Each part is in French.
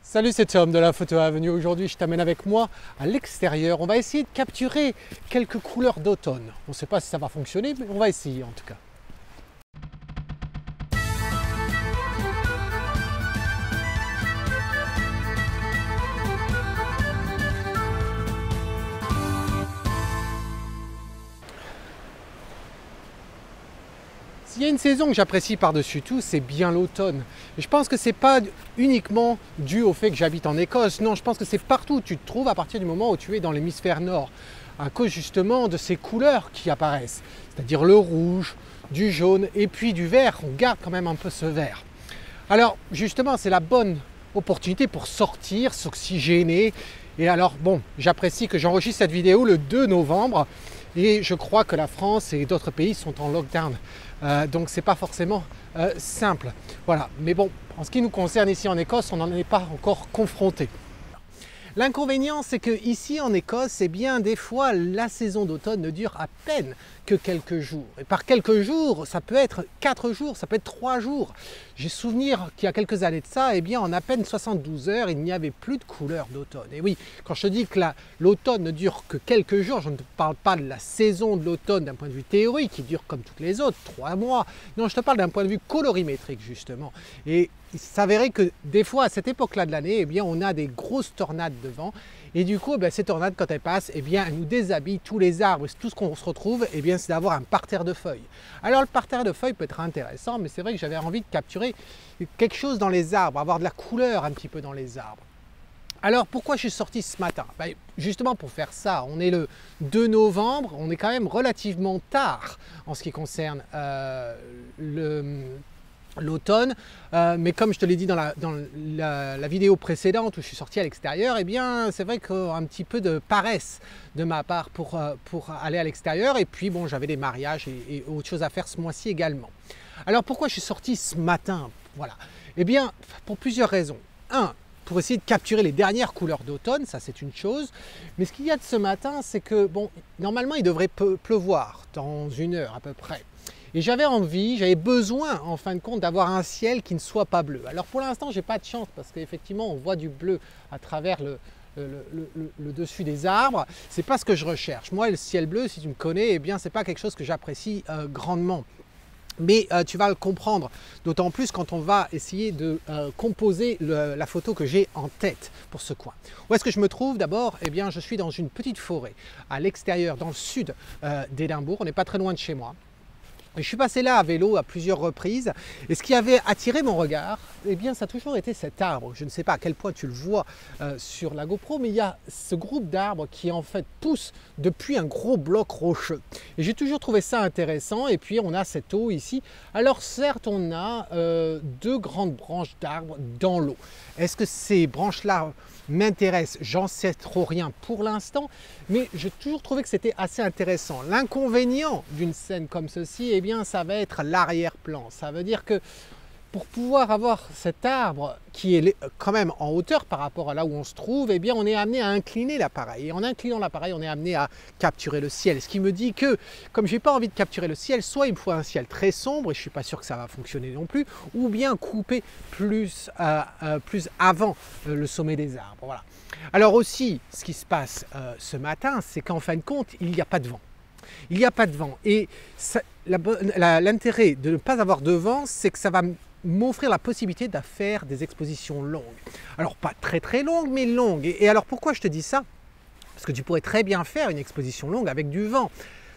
Salut, c'est Tom de la Photo Avenue. Aujourd'hui, je t'amène avec moi à l'extérieur. On va essayer de capturer quelques couleurs d'automne. On ne sait pas si ça va fonctionner, mais on va essayer en tout cas. S'il y a une saison que j'apprécie par-dessus tout, c'est bien l'automne. Et je pense que ce n'est pas uniquement dû au fait que j'habite en Écosse. Non, je pense que c'est partout où tu te trouves à partir du moment où tu es dans l'hémisphère nord. À cause justement de ces couleurs qui apparaissent. C'est-à-dire le rouge, du jaune et puis du vert. On garde quand même un peu ce vert. Alors justement, c'est la bonne opportunité pour sortir, s'oxygéner. Et alors bon, j'apprécie que j'enregistre cette vidéo le 2 novembre. Et je crois que la France et d'autres pays sont en lockdown. Donc c'est pas forcément simple. Voilà. Mais bon, en ce qui nous concerne ici en Écosse, on n'en est pas encore confronté. L'inconvénient, c'est qu'ici en Écosse, eh bien, des fois, la saison d'automne ne dure à peine que quelques jours. Et par quelques jours, ça peut être 4 jours, ça peut être 3 jours. J'ai souvenir qu'il y a quelques années de ça, eh bien, en à peine 72 heures, il n'y avait plus de couleur d'automne. Et oui, quand je te dis que l'automne ne dure que quelques jours, je ne te parle pas de la saison de l'automne d'un point de vue théorique, qui dure comme toutes les autres, 3 mois. Non, je te parle d'un point de vue colorimétrique, justement. Et il s'avérait que des fois, à cette époque-là de l'année, eh bien, on a des grosses tornades de vent. Et du coup, ces tornades, quand elles passent, eh bien, elles nous déshabillent tous les arbres. Tout ce qu'on se retrouve, eh bien, c'est d'avoir un parterre de feuilles. Alors, le parterre de feuilles peut être intéressant, mais c'est vrai que j'avais envie de capturer quelque chose dans les arbres, avoir de la couleur un petit peu dans les arbres. Alors, pourquoi je suis sorti ce matin? Justement pour faire ça. On est le 2 novembre, on est quand même relativement tard en ce qui concerne l'automne, mais comme je te l'ai dit dans la vidéo précédente où je suis sorti à l'extérieur, eh bien c'est vrai qu'un petit peu de paresse de ma part pour aller à l'extérieur, et puis bon, j'avais des mariages et autre chose à faire ce mois-ci également. Alors pourquoi je suis sorti ce matin? Voilà, eh bien pour plusieurs raisons. Un, pour essayer de capturer les dernières couleurs d'automne, ça c'est une chose, mais ce qu'il y a de ce matin, c'est que bon, normalement il devrait pleuvoir dans 1 heure à peu près. Et j'avais envie, j'avais besoin en fin de compte d'avoir un ciel qui ne soit pas bleu. Alors pour l'instant, je n'ai pas de chance parce qu'effectivement, on voit du bleu à travers le dessus des arbres. Ce n'est pas ce que je recherche. Moi, le ciel bleu, si tu me connais, eh bien, ce n'est pas quelque chose que j'apprécie grandement. Mais tu vas le comprendre, d'autant plus quand on va essayer de composer la photo que j'ai en tête pour ce coin. Où est-ce que je me trouve? D'abord, eh bien, je suis dans une petite forêt à l'extérieur, dans le sud d'Édimbourg. On n'est pas très loin de chez moi. Et je suis passé là à vélo à plusieurs reprises, et ce qui avait attiré mon regard, eh bien, ça a toujours été cet arbre. Je ne sais pas à quel point tu le vois sur la GoPro, mais il y a ce groupe d'arbres qui en fait pousse depuis un gros bloc rocheux. Et j'ai toujours trouvé ça intéressant. Et puis on a cette eau ici. Alors certes, on a 2 grandes branches d'arbres dans l'eau. Est-ce que ces branches-là m'intéressent? J'en sais trop rien pour l'instant, mais j'ai toujours trouvé que c'était assez intéressant. L'inconvénient d'une scène comme ceci, eh bien, ça va être l'arrière-plan. Ça veut dire que pour pouvoir avoir cet arbre qui est quand même en hauteur par rapport à là où on se trouve, eh bien, on est amené à incliner l'appareil. Et en inclinant l'appareil, on est amené à capturer le ciel. Ce qui me dit que, comme je n'ai pas envie de capturer le ciel, soit il me faut un ciel très sombre, et je ne suis pas sûr que ça va fonctionner non plus, ou bien couper plus avant le sommet des arbres. Voilà. Alors aussi, ce qui se passe ce matin, c'est qu'en fin de compte, il n'y a pas de vent. Il n'y a pas de vent. Et l'intérêt de ne pas avoir de vent, c'est que ça va m'offrir la possibilité de faire des expositions longues. Alors pas très très longues, mais longues. Et alors pourquoi je te dis ça? Parce que tu pourrais très bien faire une exposition longue avec du vent.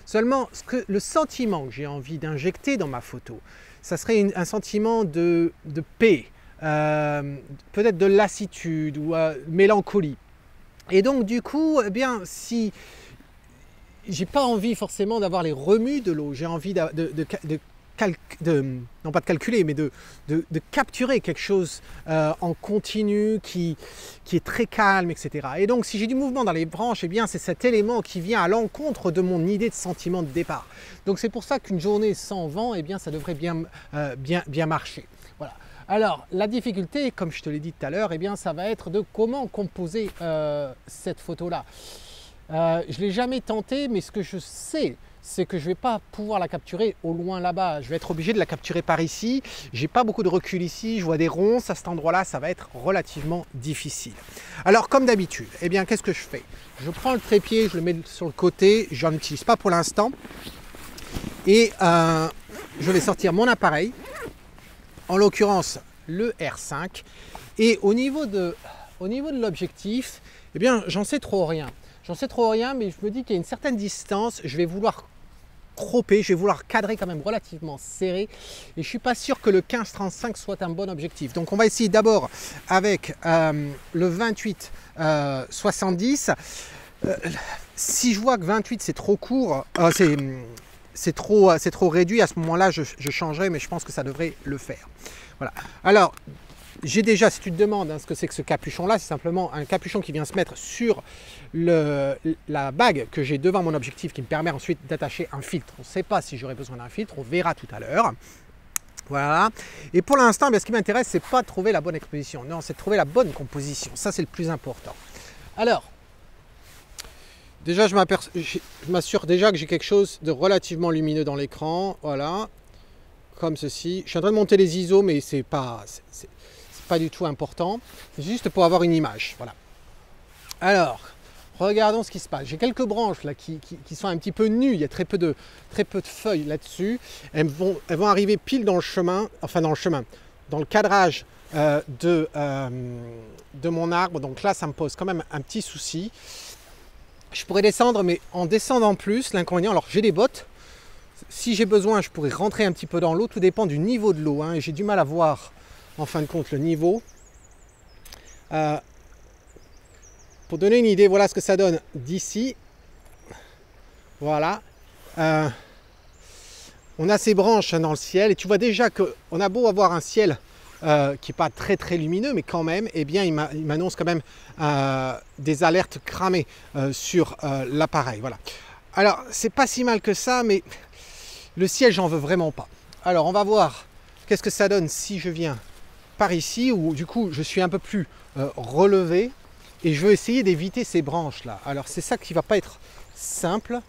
Seulement, le sentiment que j'ai envie d'injecter dans ma photo, ça serait un sentiment de paix, peut-être de lassitude ou mélancolie. Et donc du coup, eh bien, si j'ai pas envie forcément d'avoir les remues de l'eau, j'ai envie non pas de calculer, mais de capturer quelque chose en continu qui est très calme, etc. Et donc si j'ai du mouvement dans les branches, eh bien c'est cet élément qui vient à l'encontre de mon idée de sentiment de départ. Donc c'est pour ça qu'une journée sans vent, eh bien ça devrait bien marcher. Voilà. Alors la difficulté, comme je te l'ai dit tout à l'heure, eh bien ça va être de comment composer cette photo-là. Je ne l'ai jamais tenté, mais ce que je sais, c'est que je ne vais pas pouvoir la capturer au loin là-bas. Je vais être obligé de la capturer par ici. J'ai pas beaucoup de recul ici. Je vois des ronces à cet endroit-là. Ça va être relativement difficile. Alors, comme d'habitude, eh bien, qu'est-ce que je fais? Je prends le trépied, je le mets sur le côté. Je n'en utilise pas pour l'instant. Et je vais sortir mon appareil. En l'occurrence, le R5. Et au niveau de l'objectif, eh bien, j'en sais trop rien. J'en sais trop rien, mais je me dis qu'il y a une certaine distance, je vais vouloir cropper, je vais vouloir cadrer quand même relativement serré. Et je ne suis pas sûr que le 15-35 soit un bon objectif. Donc on va essayer d'abord avec le 28-70. Si je vois que 28 c'est trop court, c'est trop réduit, à ce moment-là je changerai, mais je pense que ça devrait le faire. Voilà. Alors, j'ai déjà, si tu te demandes ce que c'est que ce capuchon-là, c'est simplement un capuchon qui vient se mettre sur la bague que j'ai devant mon objectif qui me permet ensuite d'attacher un filtre. On ne sait pas si j'aurai besoin d'un filtre, on verra tout à l'heure. Voilà. Et pour l'instant, ce qui m'intéresse, c'est pas de trouver la bonne exposition. Non, c'est de trouver la bonne composition. Ça, c'est le plus important. Alors, déjà, je m'assure déjà que j'ai quelque chose de relativement lumineux dans l'écran. Voilà. Comme ceci. Je suis en train de monter les ISO, mais c'est pas du tout important. C'est juste pour avoir une image. Voilà. Alors, regardons ce qui se passe. J'ai quelques branches là qui sont un petit peu nues. Il y a très peu de feuilles là-dessus. Elles vont arriver pile dans le chemin, dans le cadrage de mon arbre. Donc là, ça me pose quand même un petit souci. Je pourrais descendre, mais en descendant plus, l'inconvénient, alors j'ai des bottes. Si j'ai besoin, je pourrais rentrer un petit peu dans l'eau. Tout dépend du niveau de l'eau. Et j'ai du mal à voir, en fin de compte, le niveau. Pour donner une idée, voilà ce que ça donne d'ici. Voilà. On a ces branches dans le ciel. Et tu vois déjà qu'on a beau avoir un ciel qui n'est pas très très lumineux, mais quand même, eh bien, il m'annonce quand même des alertes cramées sur l'appareil. Voilà. Alors, c'est pas si mal que ça, mais le ciel, j'en veux vraiment pas. Alors, on va voir qu'est-ce que ça donne si je viens par ici, où du coup, je suis un peu plus relevé et je veux essayer d'éviter ces branches-là. Alors, c'est ça qui va pas être simple.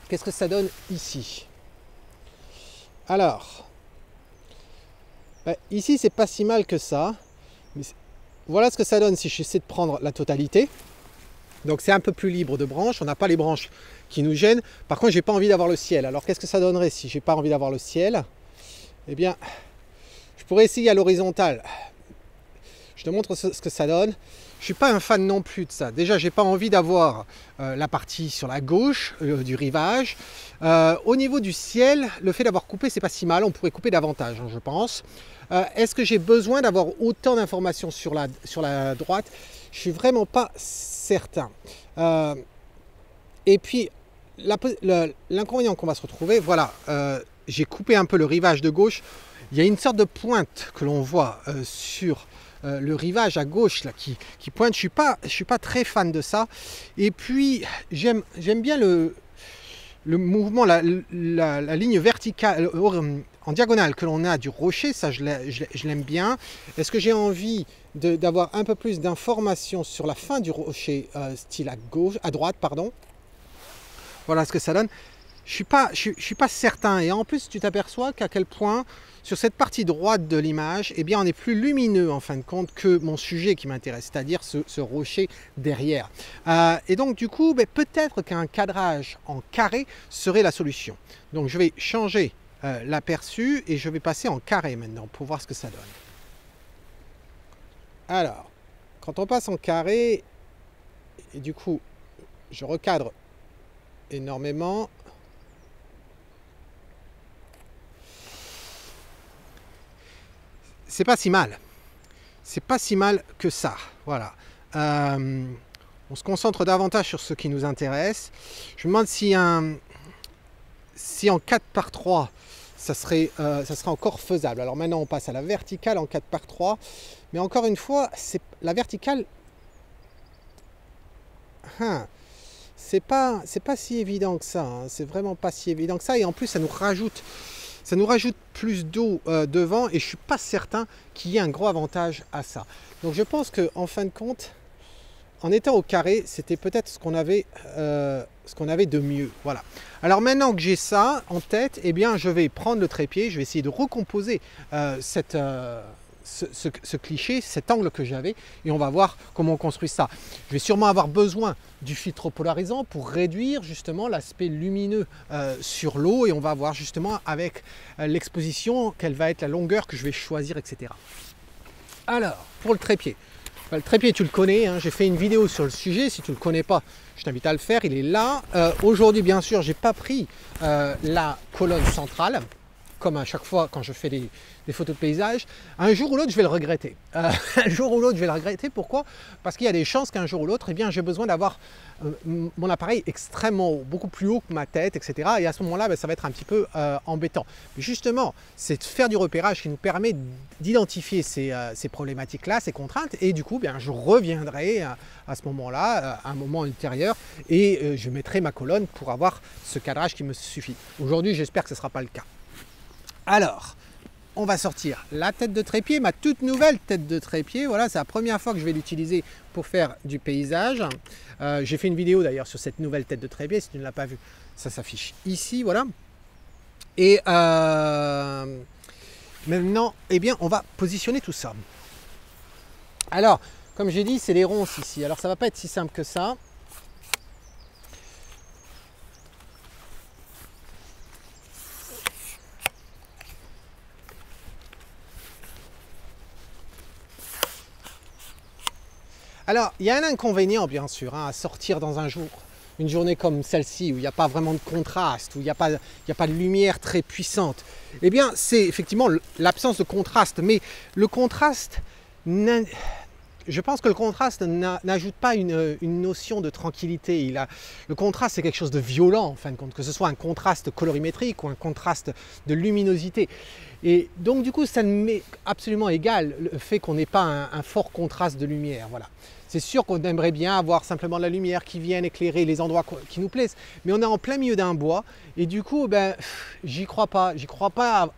Qu'est-ce que ça donne ici? Alors, ici, c'est pas si mal que ça. Mais voilà ce que ça donne si j'essaie de prendre la totalité. Donc c'est un peu plus libre de branches, on n'a pas les branches qui nous gênent. Par contre, j'ai pas envie d'avoir le ciel. Alors qu'est-ce que ça donnerait si j'ai pas envie d'avoir le ciel? Eh bien, je pourrais essayer à l'horizontale. Je te montre ce que ça donne. Je suis pas un fan non plus de ça. Déjà, j'ai pas envie d'avoir la partie sur la gauche du rivage. Au niveau du ciel, le fait d'avoir coupé, c'est pas si mal. On pourrait couper davantage, je pense. Est-ce que j'ai besoin d'avoir autant d'informations sur la droite? Je suis vraiment pas certain. Et puis, l'inconvénient qu'on va se retrouver, voilà, j'ai coupé un peu le rivage de gauche. Il y a une sorte de pointe que l'on voit sur le rivage à gauche là, qui pointe. Je suis pas très fan de ça. Et puis, j'aime bien le mouvement, la ligne verticale, en diagonale que l'on a du rocher. Ça, je l'aime bien. Est-ce que j'ai envie d'avoir un peu plus d'informations sur la fin du rocher, style à droite, pardon. Voilà ce que ça donne. Je suis pas certain. Et en plus, tu t'aperçois qu'à quel point, sur cette partie droite de l'image, eh bien, on est plus lumineux, en fin de compte, que mon sujet qui m'intéresse, c'est-à-dire ce rocher derrière. Et donc, du coup, peut-être qu'un cadrage en carré serait la solution. Donc, je vais changer l'aperçu et je vais passer en carré maintenant pour voir ce que ça donne. Alors, quand on passe en carré, et du coup, je recadre énormément. C'est pas si mal. C'est pas si mal que ça. Voilà. On se concentre davantage sur ce qui nous intéresse. Je me demande si en 4:3, ça serait encore faisable. Alors maintenant, on passe à la verticale en 4:3. Mais encore une fois, la verticale, c'est pas si évident que ça. Hein. C'est vraiment pas si évident que ça. Et en plus, ça nous rajoute plus d'eau devant. Et je suis pas certain qu'il y ait un gros avantage à ça. Donc je pense qu'en fin de compte, en étant au carré, c'était peut-être ce qu'on avait de mieux. Voilà. Alors maintenant que j'ai ça en tête, eh bien, je vais prendre le trépied, je vais essayer de recomposer ce cliché, cet angle que j'avais, et on va voir comment on construit ça. Je vais sûrement avoir besoin du filtre polarisant pour réduire justement l'aspect lumineux sur l'eau, et on va voir justement avec l'exposition quelle va être la longueur que je vais choisir, etc. Alors, pour le trépied. Le trépied, tu le connais, hein, j'ai fait une vidéo sur le sujet, si tu ne le connais pas, je t'invite à le faire, il est là. Aujourd'hui, bien sûr, je n'ai pas pris la colonne centrale, comme à chaque fois quand je fais des photos de paysage. Un jour ou l'autre, je vais le regretter. Un jour ou l'autre, je vais le regretter. Pourquoi? Parce qu'il y a des chances qu'un jour ou l'autre, eh bien, j'ai besoin d'avoir mon appareil extrêmement haut, beaucoup plus haut que ma tête, etc. Et à ce moment-là, ben, ça va être un petit peu embêtant. Mais justement, c'est de faire du repérage qui nous permet d'identifier ces problématiques-là, ces contraintes. Et du coup, bien, je reviendrai à ce moment-là, à un moment ultérieur, et je mettrai ma colonne pour avoir ce cadrage qui me suffit. Aujourd'hui, j'espère que ce ne sera pas le cas. Alors, on va sortir la tête de trépied, ma toute nouvelle tête de trépied. Voilà, c'est la première fois que je vais l'utiliser pour faire du paysage. J'ai fait une vidéo d'ailleurs sur cette nouvelle tête de trépied, si tu ne l'as pas vue, ça s'affiche ici, voilà. Et maintenant, eh bien, on va positionner tout ça. Alors, comme j'ai dit, c'est les ronces ici. Alors, ça ne va pas être si simple que ça. Alors, il y a un inconvénient, bien sûr, hein, à sortir dans une journée comme celle-ci, où il n'y a pas vraiment de contraste, où il n'y a pas de lumière très puissante. Eh bien, c'est effectivement l'absence de contraste. Mais le contraste, je pense que le contraste n'ajoute pas une notion de tranquillité. Le contraste, c'est quelque chose de violent, en fin de compte, que ce soit un contraste colorimétrique ou un contraste de luminosité. Et donc, du coup, ça ne m'est absolument égal le fait qu'on n'ait pas un fort contraste de lumière. Voilà. C'est sûr qu'on aimerait bien avoir simplement de la lumière qui vienne éclairer les endroits qui nous plaisent, mais on est en plein milieu d'un bois et du coup, ben, j'y crois pas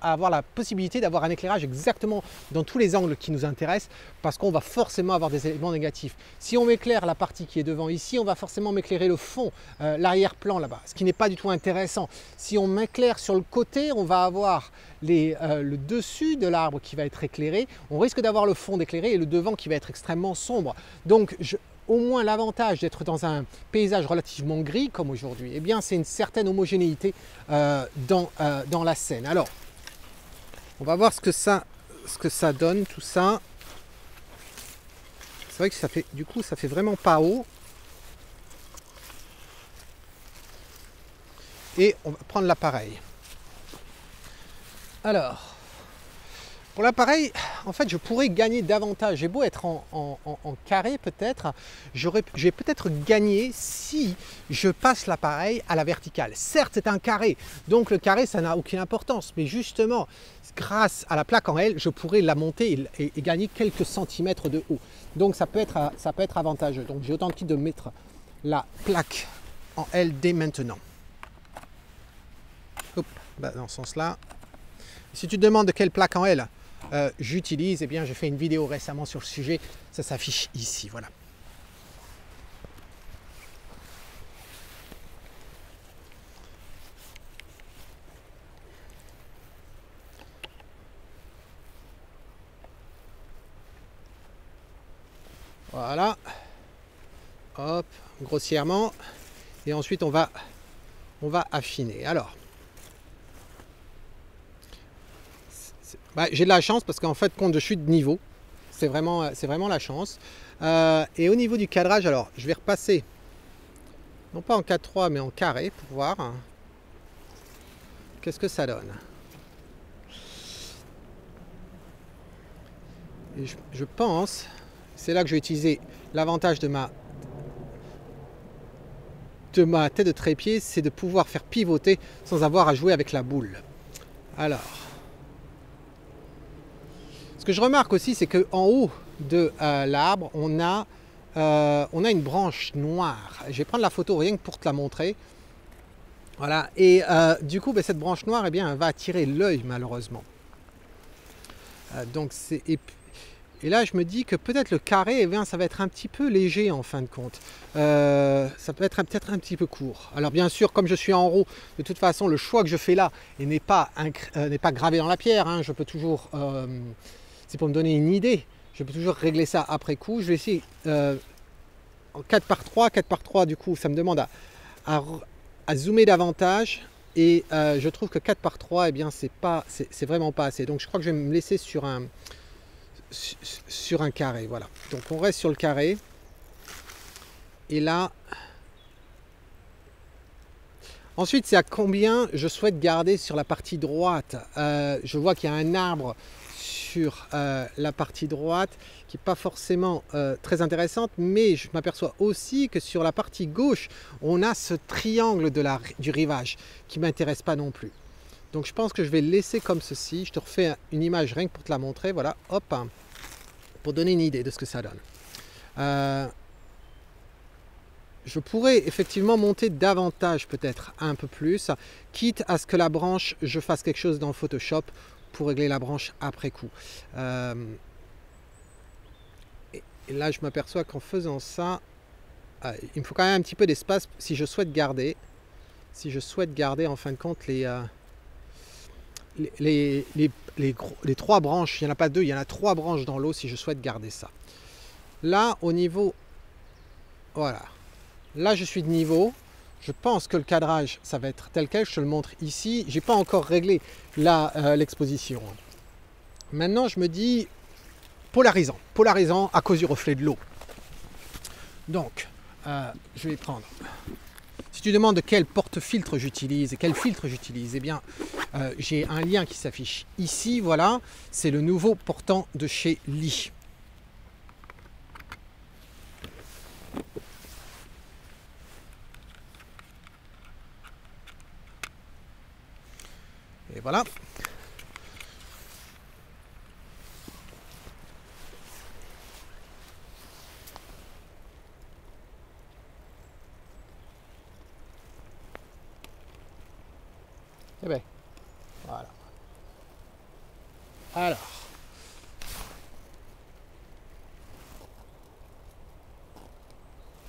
à avoir la possibilité d'avoir un éclairage exactement dans tous les angles qui nous intéressent, parce qu'on va forcément avoir des éléments négatifs. Si on m'éclaire la partie qui est devant ici, on va forcément m'éclairer le fond, l'arrière-plan là-bas, ce qui n'est pas du tout intéressant. Si on m'éclaire sur le côté, on va avoir le dessus de l'arbre qui va être éclairé, on risque d'avoir le fond éclairé et le devant qui va être extrêmement sombre. Donc au moins l'avantage d'être dans un paysage relativement gris comme aujourd'hui, eh bien c'est une certaine homogénéité dans la scène. Alors, on va voir ce que ça donne tout ça. C'est vrai que ça fait, du coup, ça fait vraiment pas haut. Et on va prendre l'appareil. Alors, pour l'appareil, en fait, je pourrais gagner davantage. J'ai beau être en carré peut-être, je vais peut-être gagner si je passe l'appareil à la verticale. Certes, c'est un carré, donc le carré, ça n'a aucune importance. Mais justement, grâce à la plaque en L, je pourrais la monter et gagner quelques centimètres de haut. Donc ça peut être avantageux. Donc j'ai autant de mettre la plaque en L dès maintenant. Hop, bah, dans ce sens-là. Si tu te demandes de quelle plaque en L j'utilise, eh bien j'ai fait une vidéo récemment sur le sujet, ça s'affiche ici, voilà. Voilà, hop, grossièrement, et ensuite on va affiner. Alors, bah, j'ai de la chance parce qu'en fait, compte je suis de niveau, c'est vraiment la chance. Et au niveau du cadrage, alors, je vais repasser, non pas en 4:3, mais en carré pour voir qu'est-ce que ça donne. Et je pense, c'est là que je vais utiliser l'avantage de ma tête de trépied, c'est de pouvoir faire pivoter sans avoir à jouer avec la boule. Alors, ce que je remarque aussi, c'est qu'en haut de l'arbre, on a une branche noire. Je vais prendre la photo rien que pour te la montrer. Voilà, et du coup, ben, cette branche noire, eh bien, elle va attirer l'œil malheureusement. Donc Et là, je me dis que peut-être le carré, eh bien, ça va être un petit peu léger en fin de compte. Ça peut être peut-être un petit peu court. Alors bien sûr, comme je suis en RAW, de toute façon, le choix que je fais là n'est pas gravé dans la pierre. Hein. Je peux toujours, c'est pour me donner une idée, je peux toujours régler ça après coup. Je vais essayer en 4x3. 4x3, du coup, ça me demande à zoomer davantage. Et je trouve que 4x3, eh bien, c'est vraiment pas assez. Donc je crois que je vais me laisser sur un carré, voilà. Donc on reste sur le carré. Et là, ensuite c'est à combien je souhaite garder sur la partie droite. Je vois qu'il y a un arbre sur la partie droite qui n'est pas forcément très intéressante, mais je m'aperçois aussi que sur la partie gauche, on a ce triangle du rivage qui ne m'intéresse pas non plus. Donc je pense que je vais le laisser comme ceci. Je te refais une image rien que pour te la montrer. Voilà, hop, pour donner une idée de ce que ça donne. Je pourrais effectivement monter davantage, peut-être un peu plus, quitte à ce que la branche, je fasse quelque chose dans Photoshop pour régler la branche après coup. Et là, je m'aperçois qu'en faisant ça, il me faut quand même un petit peu d'espace si je souhaite garder. Si je souhaite garder en fin de compte les trois branches, il n'y en a pas deux, il y en a trois branches dans l'eau si je souhaite garder ça. Là, au niveau, voilà, là je suis de niveau, je pense que le cadrage, ça va être tel quel, je te le montre ici, j'ai pas encore réglé l'exposition. Maintenant, je me dis polarisant à cause du reflet de l'eau. Donc, je vais prendre... Si tu demandes quel porte-filtre j'utilise et quel filtre j'utilise, eh bien, j'ai un lien qui s'affiche ici, voilà, c'est le nouveau portant de chez Lee. Et voilà. Eh bien, voilà. Alors,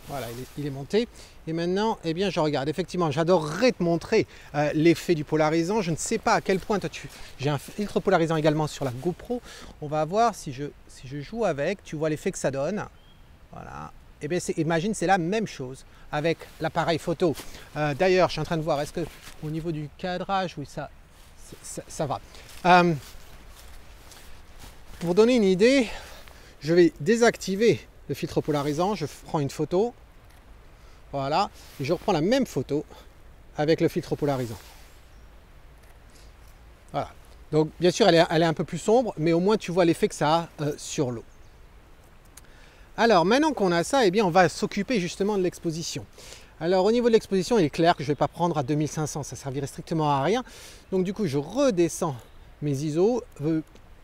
voilà, il est monté. Et maintenant, eh bien, je regarde. Effectivement, j'adorerais te montrer l'effet du polarisant. Je ne sais pas à quel point toi j'ai un filtre polarisant également sur la GoPro. On va voir si je joue avec. Tu vois l'effet que ça donne. Voilà. Eh bien, imagine, c'est la même chose avec l'appareil photo. D'ailleurs, je suis en train de voir, est-ce que au niveau du cadrage, oui, ça va. Pour donner une idée, je vais désactiver le filtre polarisant. Je prends une photo. Voilà. Et je reprends la même photo avec le filtre polarisant. Voilà. Donc, bien sûr, elle est un peu plus sombre, mais au moins, tu vois l'effet que ça a sur l'eau. Alors, maintenant qu'on a ça, eh bien, on va s'occuper justement de l'exposition. Alors, au niveau de l'exposition, il est clair que je ne vais pas prendre à 2500, ça ne servirait strictement à rien. Donc, du coup, je redescends mes ISO.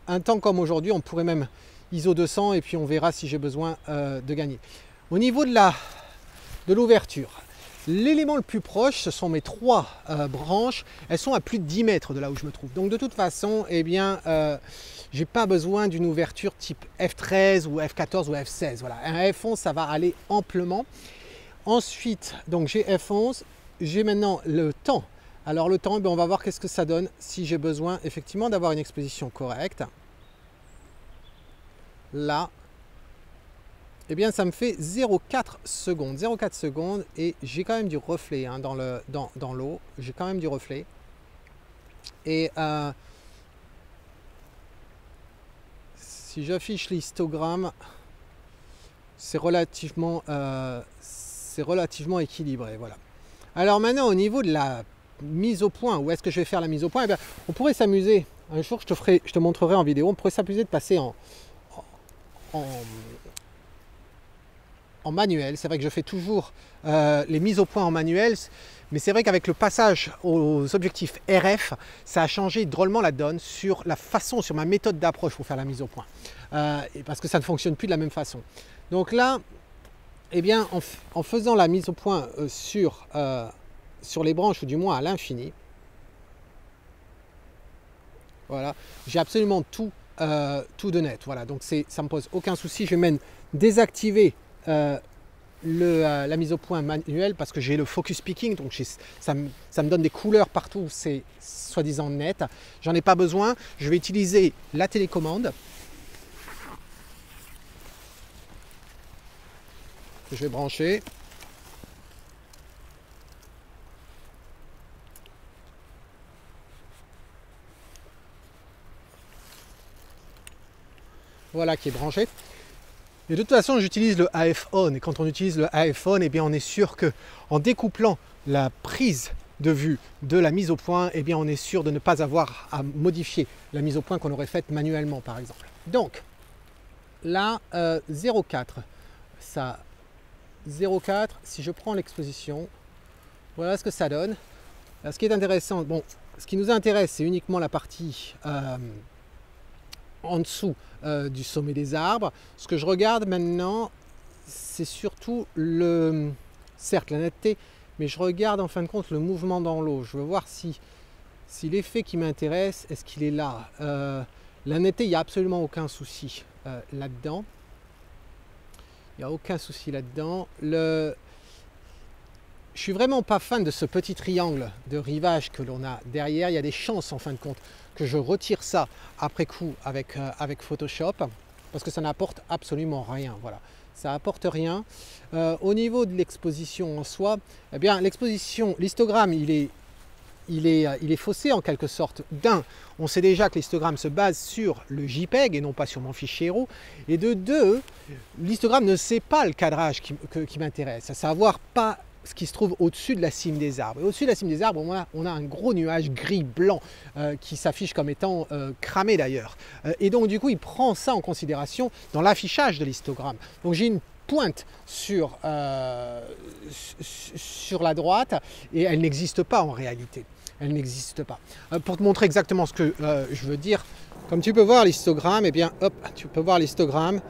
Un temps comme aujourd'hui, on pourrait même ISO 200 et puis on verra si j'ai besoin de gagner. Au niveau de l'ouverture, l'élément le plus proche, ce sont mes trois branches. Elles sont à plus de 10 mètres de là où je me trouve. Donc, de toute façon, eh bien... j'ai pas besoin d'une ouverture type F13 ou F14 ou F16. Voilà, un F11, ça va aller amplement. Ensuite, donc j'ai F11, j'ai maintenant le temps. Alors le temps, on va voir qu'est-ce que ça donne si j'ai besoin effectivement d'avoir une exposition correcte. Là, eh bien ça me fait 0,4 secondes. 0,4 secondes et j'ai quand même du reflet hein, dans l'eau. J'ai quand même du reflet. Et si j'affiche l'histogramme, c'est relativement équilibré. Voilà. Alors maintenant, au niveau de la mise au point, où est-ce que je vais faire la mise au point, eh bien, on pourrait s'amuser. Un jour, je te montrerai en vidéo. On pourrait s'amuser de passer en manuel. C'est vrai que je fais toujours les mises au point en manuel. Mais c'est vrai qu'avec le passage aux objectifs RF, ça a changé drôlement la donne sur la façon, sur ma méthode d'approche pour faire la mise au point. Parce que ça ne fonctionne plus de la même façon. Donc là, eh bien, en faisant la mise au point sur les branches, ou du moins à l'infini, voilà, j'ai absolument tout tout de net. Voilà, donc ça ne me pose aucun souci. Je vais même désactiver la mise au point manuelle parce que j'ai le focus picking, donc ça me donne des couleurs partout, c'est soi-disant net. J'en ai pas besoin. Je vais utiliser la télécommande que je vais brancher. Voilà, qui est branché. Et de toute façon, j'utilise le AF On. Et quand on utilise le AF On, eh bien, on est sûr que en découplant la prise de vue de la mise au point, eh bien, on est sûr de ne pas avoir à modifier la mise au point qu'on aurait faite manuellement, par exemple. Donc, là, 0,4. Ça, 0,4. Si je prends l'exposition, voilà ce que ça donne. Là, ce qui est intéressant, bon, ce qui nous intéresse, c'est uniquement la partie en dessous du sommet des arbres. Ce que je regarde maintenant, c'est surtout certes la netteté, mais je regarde en fin de compte le mouvement dans l'eau. Je veux voir si l'effet qui m'intéresse, est-ce qu'il est là. La netteté, il n'y a absolument aucun souci là-dedans. Il n'y a aucun souci là-dedans. Je suis vraiment pas fan de ce petit triangle de rivage que l'on a derrière. Il y a des chances en fin de compte que je retire ça après coup avec Photoshop parce que ça n'apporte absolument rien. Voilà, ça apporte rien. Au niveau de l'exposition en soi, eh bien l'exposition, l'histogramme, il est faussé en quelque sorte. D'un, on sait déjà que l'histogramme se base sur le JPEG et non pas sur mon fichier RAW. Et de deux, l'histogramme ne sait pas le cadrage qui m'intéresse, à savoir pas ce qui se trouve au-dessus de la cime des arbres. Et au-dessus de la cime des arbres, on a un gros nuage gris-blanc qui s'affiche comme étant cramé d'ailleurs. Et donc du coup, il prend ça en considération dans l'affichage de l'histogramme. Donc j'ai une pointe sur la droite et elle n'existe pas en réalité. Elle n'existe pas. Pour te montrer exactement ce que je veux dire, comme tu peux voir l'histogramme, eh bien, hop, tu peux voir l'histogramme.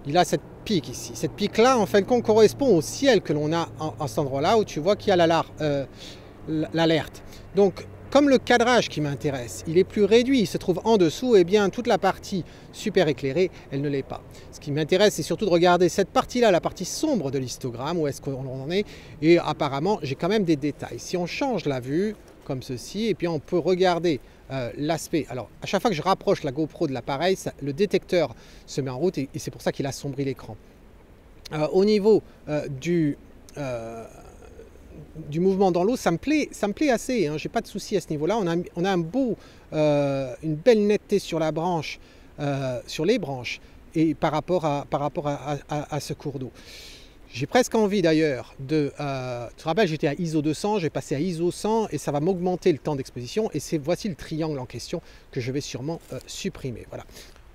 Il a cette pique ici. Cette pique-là, en fin de compte, correspond au ciel que l'on a à cet endroit-là où tu vois qu'il y a l'alerte. Donc, comme le cadrage qui m'intéresse, il est plus réduit, il se trouve en dessous, et bien toute la partie super éclairée, elle ne l'est pas. Ce qui m'intéresse, c'est surtout de regarder cette partie-là, la partie sombre de l'histogramme, où est-ce qu'on en est, et apparemment, j'ai quand même des détails. Si on change la vue, comme ceci, et puis on peut regarder l'aspect. Alors, à chaque fois que je rapproche la GoPro de l'appareil, le détecteur se met en route et c'est pour ça qu'il assombrit l'écran. Au niveau du mouvement dans l'eau, ça me plaît assez. Hein, j'ai pas de souci à ce niveau-là. On a une belle netteté sur la branche, sur les branches, et par rapport à ce cours d'eau. J'ai presque envie d'ailleurs tu te rappelles, j'étais à ISO 200, je vais passer à ISO 100 et ça va m'augmenter le temps d'exposition. Et voici le triangle en question que je vais sûrement supprimer. Voilà.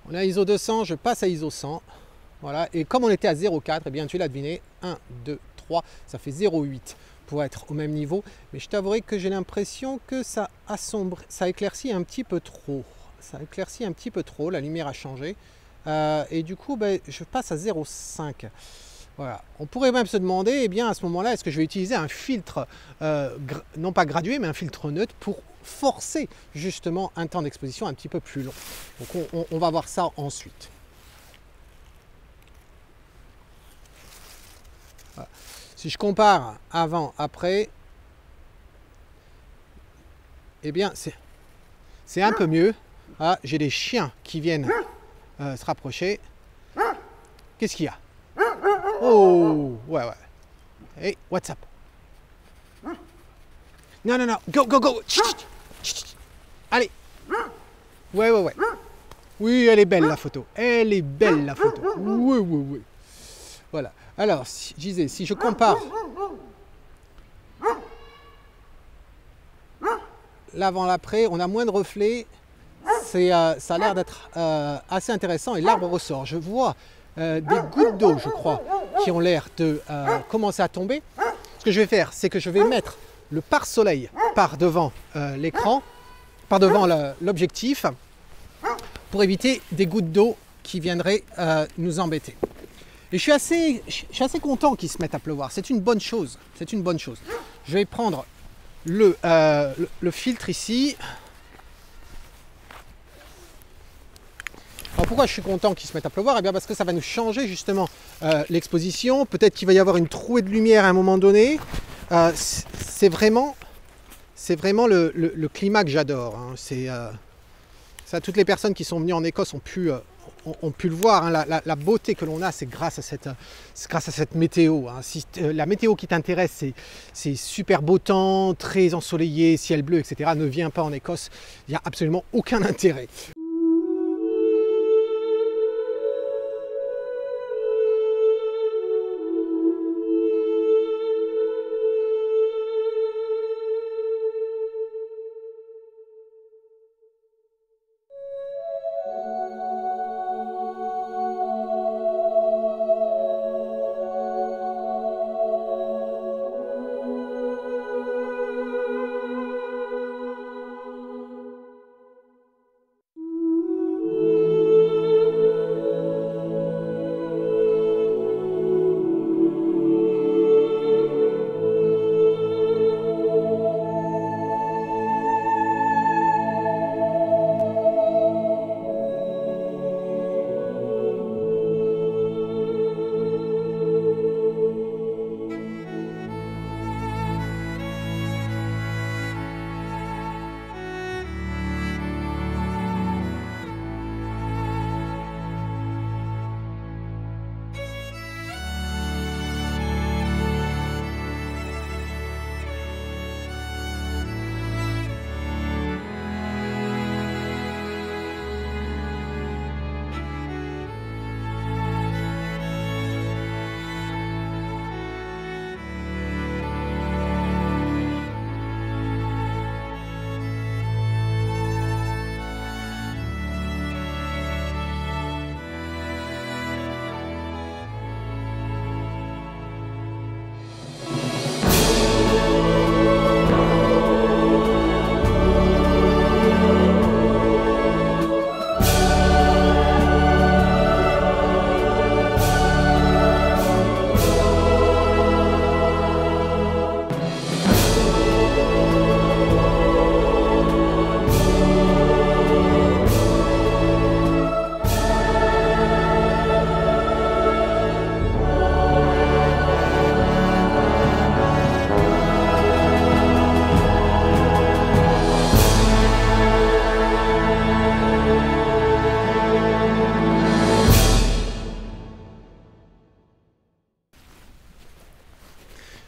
On est à ISO 200, je passe à ISO 100. Voilà. Et comme on était à 0,4, eh bien tu l'as deviné, 1, 2, 3, ça fait 0,8 pour être au même niveau. Mais je t'avouerai que j'ai l'impression que ça éclaircit un petit peu trop. Ça éclaircit un petit peu trop, la lumière a changé. Et du coup, je passe à 0,5. Voilà. On pourrait même se demander, eh bien, à ce moment-là, est-ce que je vais utiliser un filtre, non pas gradué, mais un filtre neutre pour forcer justement un temps d'exposition un petit peu plus long. Donc on va voir ça ensuite. Voilà. Si je compare avant, après, eh bien, c'est un peu mieux. Ah, j'ai des chiens qui viennent se rapprocher. Qu'est-ce qu'il y a? Oh, ouais. Hey, what's up? Non, go. Allez. Ouais. Oui, elle est belle la photo. Oui. Voilà. Alors, je disais, si je compare l'avant, l'après, on a moins de reflets. Ça a l'air d'être assez intéressant et l'arbre ressort. Je vois des gouttes d'eau, je crois, qui ont l'air de commencer à tomber. Ce que je vais faire, c'est que je vais mettre le pare-soleil par devant l'écran, par devant l'objectif, pour éviter des gouttes d'eau qui viendraient nous embêter. Et je suis assez content qu'il se mette à pleuvoir. C'est une bonne chose. Je vais prendre le filtre ici. pourquoi je suis content qu'il se mette à pleuvoir? Eh bien parce que ça va nous changer justement l'exposition. Peut-être qu'il va y avoir une trouée de lumière à un moment donné. C'est vraiment le climat que j'adore. Hein. Ça, toutes les personnes qui sont venues en Écosse ont pu le voir. Hein. La beauté que l'on a, c'est grâce à cette météo. Hein. Si la météo qui t'intéresse, c'est super beau temps, très ensoleillé, ciel bleu, etc. Ne viens pas en Écosse. Il n'y a absolument aucun intérêt.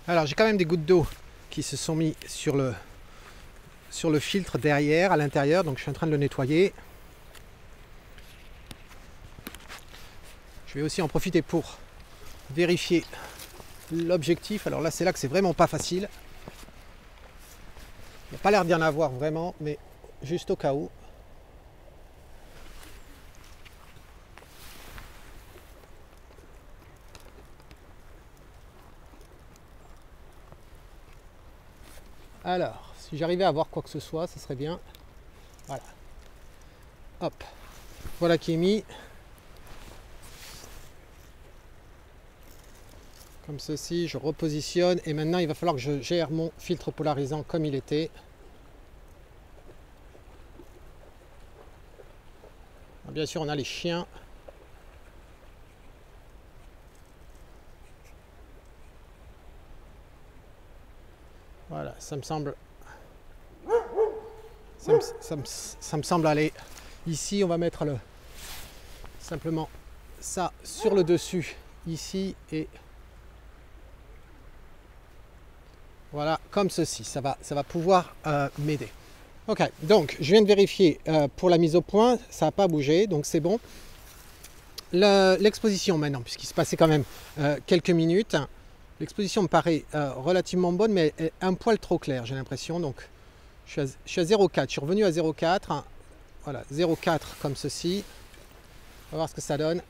Alors j'ai quand même des gouttes d'eau qui se sont mis sur le filtre derrière, à l'intérieur, donc je suis en train de le nettoyer. Je vais aussi en profiter pour vérifier l'objectif. Alors là c'est là que c'est vraiment pas facile. Il n'y a pas l'air d'y en avoir vraiment, mais juste au cas où. Alors, si j'arrivais à voir quoi que ce soit, ça serait bien. Voilà. Hop. Voilà qui est mis. Comme ceci, je repositionne. Et maintenant, il va falloir que je gère mon filtre polarisant comme il était. Alors, bien sûr, on a les chiens. Voilà, ça me semble aller. Ici, on va mettre simplement ça sur le dessus, ici, et voilà, comme ceci. Ça va pouvoir m'aider. Ok, donc je viens de vérifier pour la mise au point, ça n'a pas bougé, donc c'est bon. L'exposition maintenant, puisqu'il se passait quand même quelques minutes. L'exposition me paraît relativement bonne, mais un poil trop claire, j'ai l'impression. Donc, je suis à 0,4. Je suis revenu à 0,4. Voilà, 0,4 comme ceci. On va voir ce que ça donne.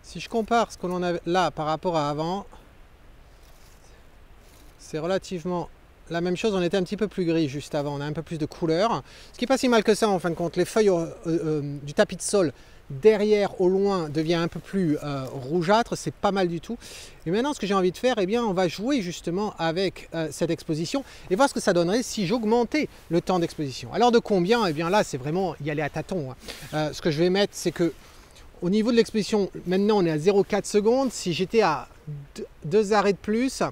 Si je compare ce que l'on a là par rapport à avant, c'est relativement la même chose, on était un petit peu plus gris juste avant, on a un peu plus de couleur. Ce qui n'est pas si mal que ça en fin de compte. Les feuilles du tapis de sol derrière au loin devient un peu plus rougeâtre, c'est pas mal du tout. Et maintenant ce que j'ai envie de faire, eh bien on va jouer justement avec cette exposition et voir ce que ça donnerait si j'augmentais le temps d'exposition. Alors de combien? Eh bien là c'est vraiment y aller à tâtons. Ce que je vais mettre, c'est que au niveau de l'exposition, maintenant on est à 0,4 secondes. Si j'étais à 2 arrêts de plus,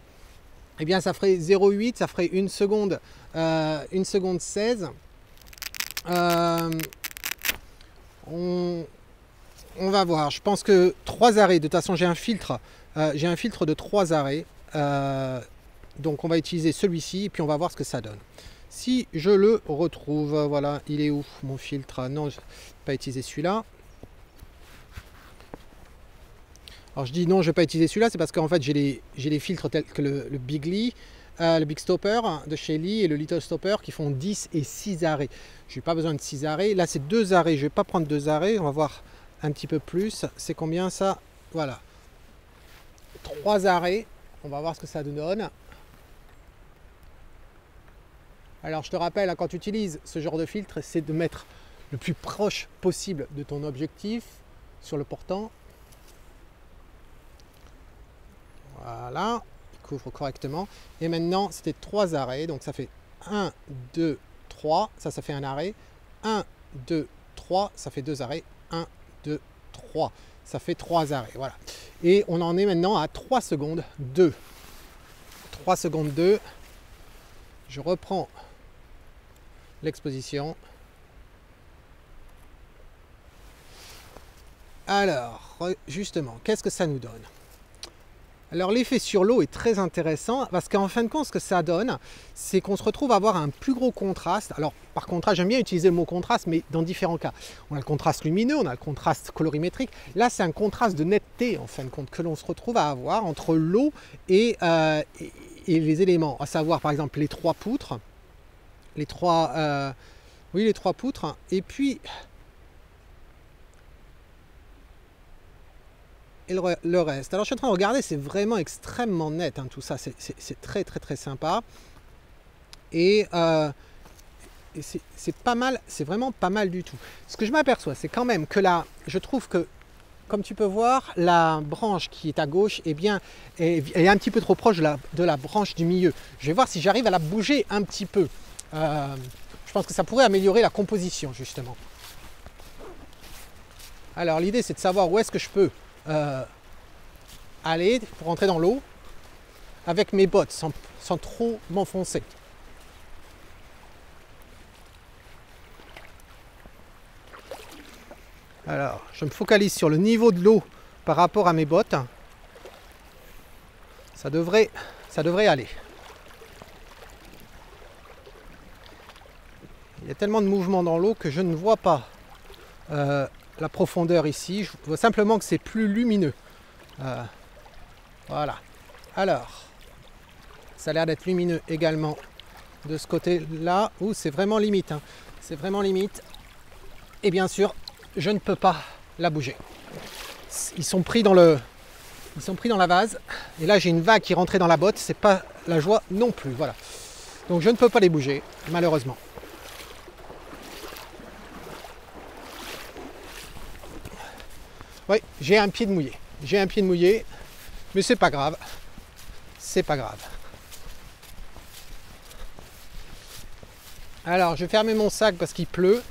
eh bien ça ferait 0,8, ça ferait 1 seconde, 1 seconde 16. On va voir, je pense que 3 arrêts, de toute façon j'ai un filtre de 3 arrêts, donc on va utiliser celui-ci et puis on va voir ce que ça donne. Si je le retrouve, voilà, il est où mon filtre? Non, je ne vais pas utiliser celui-là. Alors je dis non, je ne vais pas utiliser celui-là, c'est parce qu'en fait j'ai les filtres tels que le Big Lee, le Big Stopper de chez Lee et le Little Stopper qui font 10 et 6 arrêts. Je n'ai pas besoin de 6 arrêts. Là c'est 2 arrêts, je ne vais pas prendre 2 arrêts, on va voir un petit peu plus. C'est combien ça? Voilà. 3 arrêts, on va voir ce que ça nous donne. Alors je te rappelle, quand tu utilises ce genre de filtre, c'est de mettre le plus proche possible de ton objectif sur le portant. Voilà, il couvre correctement. Et maintenant, c'était 3 arrêts. Donc ça fait 1, 2, 3. Ça fait un arrêt. 1, 2, 3. Ça fait 2 arrêts. 1, 2, 3. Ça fait 3 arrêts. Voilà. Et on en est maintenant à 3 secondes 2. 3 secondes 2. Je reprends l'exposition. Alors, justement, qu'est-ce que ça nous donne? Alors l'effet sur l'eau est très intéressant parce qu'en fin de compte ce que ça donne, c'est qu'on se retrouve à avoir un plus gros contraste. Alors par contraste, j'aime bien utiliser le mot contraste, mais dans différents cas. On a le contraste lumineux, on a le contraste colorimétrique. Là c'est un contraste de netteté en fin de compte que l'on se retrouve à avoir entre l'eau et les éléments, à savoir par exemple les 3 poutres, les 3 poutres, et puis et le reste. Alors je suis en train de regarder, c'est vraiment extrêmement net tout ça, c'est très très très sympa et c'est pas mal, c'est vraiment pas mal du tout. Ce que je m'aperçois, c'est quand même que là, je trouve que comme tu peux voir, la branche qui est à gauche eh bien, est un petit peu trop proche de la branche du milieu. Je vais voir si j'arrive à la bouger un petit peu. Je pense que ça pourrait améliorer la composition justement. Alors l'idée c'est de savoir où est-ce que je peux aller pour entrer dans l'eau avec mes bottes sans trop m'enfoncer. Alors je me focalise sur le niveau de l'eau par rapport à mes bottes. Ça devrait aller. Il y a tellement de mouvement dans l'eau que je ne vois pas la profondeur ici. Je vois simplement que c'est plus lumineux. Voilà. Alors, ça a l'air d'être lumineux également de ce côté-là, où c'est vraiment limite. C'est vraiment limite. Et bien sûr, je ne peux pas la bouger. Ils sont pris dans la vase. Et là, j'ai une vague qui rentrait dans la botte. C'est pas la joie non plus. Voilà. Donc, je ne peux pas les bouger, malheureusement. Oui, j'ai un pied de mouillé. J'ai un pied de mouillé, mais c'est pas grave. C'est pas grave. Alors, je vais fermer mon sac parce qu'il pleut.